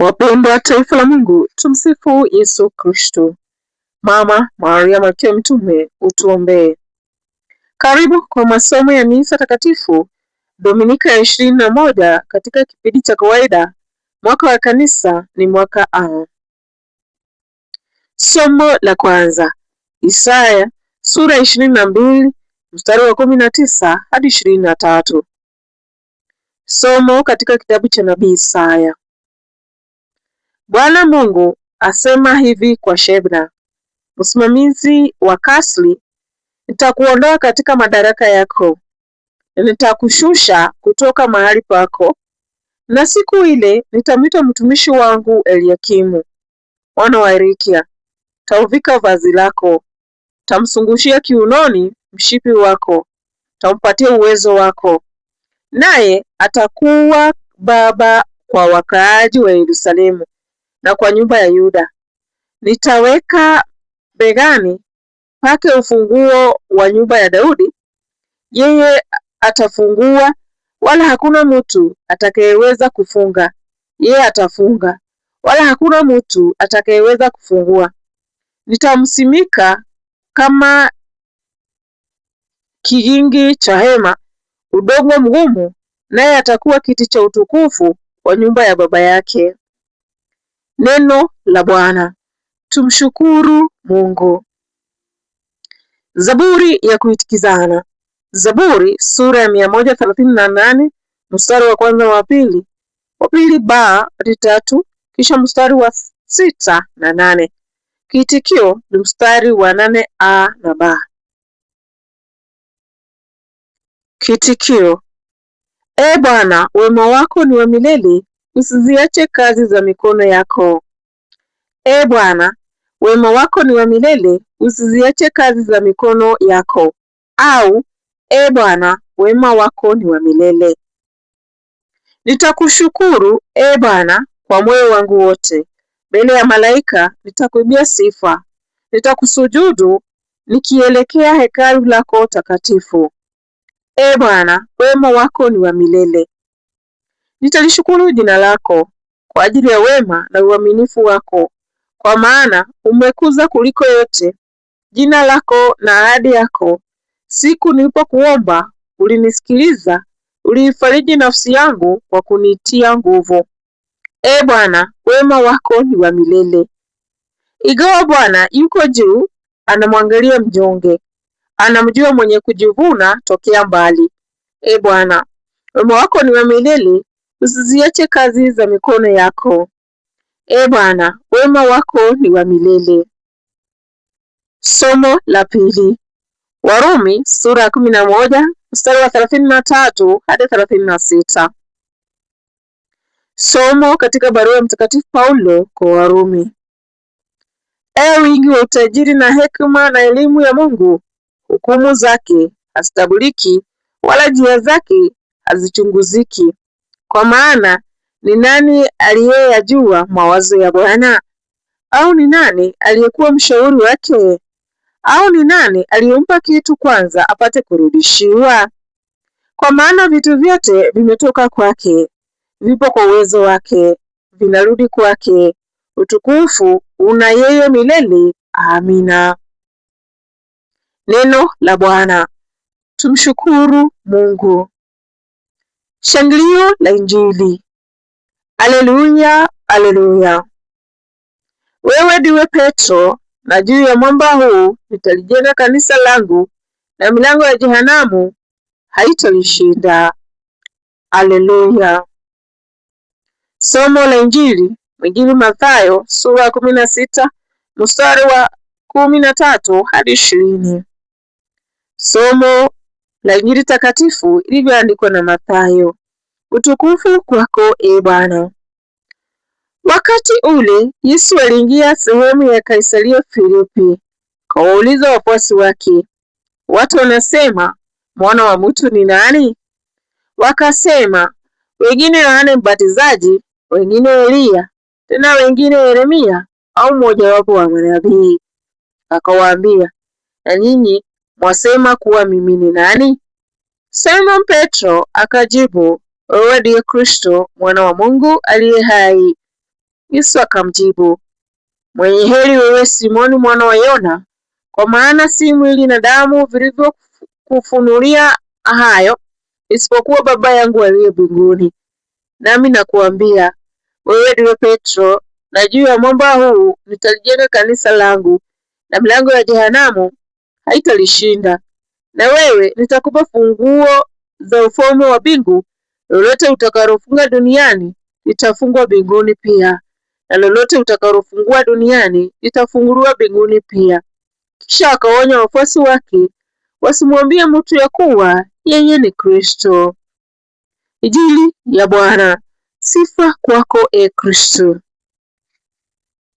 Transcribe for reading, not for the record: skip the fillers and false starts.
Wapendwa taifa la Mungu, tumsifu Yesu Kristo. Mama Maria Malkia Mtume, utuombee. Karibu kwa masomo ya misa takatifu Dominika ya 21 katika kipindi cha kawaida. Mwaka wa kanisa ni mwaka A. Somo la kwanza, Isaya sura 22 mstari wa 19 hadi 23. Somo katika kitabu cha nabii Isaya. Bwana Mungu asema hivi kwa Shebna, msimamizi wa kasri: nitakuondoa katika madaraka yako, nitakushusha kutoka mahali pako, na siku ile nitamwita mtumishi wangu Eliakimu mwana wa Hilkia. Tauvika vazi lako, tamsungushia kiunoni mshipi wako, tampatia uwezo wako, naye atakuwa baba kwa wakaaji wa Yerusalemu na kwa nyumba ya Yuda. Nitaweka begani pake ufunguo wa nyumba ya Daudi. Yeye atafungua, wala hakuna mtu atakayeweza kufunga. Yeye atafunga, wala hakuna mtu atakayeweza kufungua. Nitamsimika kama kigingi cha hema, udongo mgumu, naye atakuwa kiti cha utukufu wa nyumba ya baba yake. Neno la Bwana. Tumshukuru Mungu. Zaburi ya kuitikizana. Zaburi sura ya 138 mstari wa kwanza wa pili ba hadi 3, kisha mstari wa 6 na 8. Kiitikio ni mstari wa 8a na b. Kiitikio: E Bwana, wema wako ni wa milele, usiziache kazi za mikono yako. E Bwana, wema wako ni wa milele, usiziache kazi za mikono yako. Au, E Bwana, wema wako ni wa milele. Nitakushukuru, E Bwana, kwa moyo wangu wote. Mbele ya malaika nitakuimbia sifa. Nitakusujudu nikielekea hekalu lako takatifu. E Bwana, wema wako ni wa milele. Nitalishukuru jina lako kwa ajili ya wema na uaminifu wako, kwa maana umekuza kuliko yote jina lako na ahadi yako. Siku nilipokuomba ulinisikiliza, uliifariji nafsi yangu kwa kunitia nguvu. E Bwana, wema wako ni wa milele. Ingawa Bwana yuko juu, anamwangalia mnyonge, anamjua mwenye kujivuna tokea mbali. E Bwana, wema wako ni wa milele, usiziache kazi za mikono yako. E Bwana, wema wako ni wa milele. Somo la pili, Warumi sura ya 11 mstari wa 33 hadi 36. Somo katika barua ya Mtakatifu Paulo kwa Warumi. E wingi wa utajiri na hekima na elimu ya Mungu! Hukumu zake hazitabuliki, wala njia zake hazichunguziki. Kwa maana ni nani aliyeyajua mawazo ya Bwana? Au ni nani aliyekuwa mshauri wake? Au ni nani aliyempa kitu kwanza apate kurudishiwa? Kwa maana vitu vyote vimetoka kwake, vipo kwa uwezo wake, vinarudi kwake. Utukufu una yeye milele. Amina. Neno la Bwana. Tumshukuru Mungu. Shangilio la Injili. Aleluya, aleluya. Wewe ndiwe Petro, na juu ya mwamba huu nitalijenga kanisa langu, na milango ya jehanamu haitalishinda. Aleluya. Somo la Injili Mwinjili Mathayo sura ya 16 mstari wa 13 hadi 20. Somo la Injili takatifu ilivyoandikwa na Mathayo. Utukufu kwako, E Bwana. Wakati ule Yesu aliingia sehemu ya Kaisaria Filipi. Kawauliza wafuasi wake, watu wanasema mwana wa mtu ni nani? Wakasema, wengine Yohana Mbatizaji, wengine Eliya, tena wengine Yeremia au mmojawapo wa manabii. Akawaambia, na nyinyi mwasema kuwa mimi ni nani? Simon Petro akajibu, wewe ndiye Kristo, mwana wa Mungu aliye hai. Yesu akamjibu, mwenye heri wewe Simoni mwana wa Yona, kwa maana si mwili na damu vilivyokufunulia hayo, isipokuwa Baba yangu aliye mbinguni. Nami nakuambia, wewe ndiwe Petro, na juu ya mwamba huu nitalijenga kanisa langu, na milango ya jehanamu haitalishinda. Na wewe nitakupa funguo za ufalme wa mbingu. Lolote utakalofunga duniani litafungwa mbinguni pia, na lolote utakalofungua duniani litafunguliwa mbinguni pia. Kisha akaonya wafuasi wake wasimwambie mtu ya kuwa yeye ni Kristo. Injili ya Bwana. Sifa kwako, Kristo.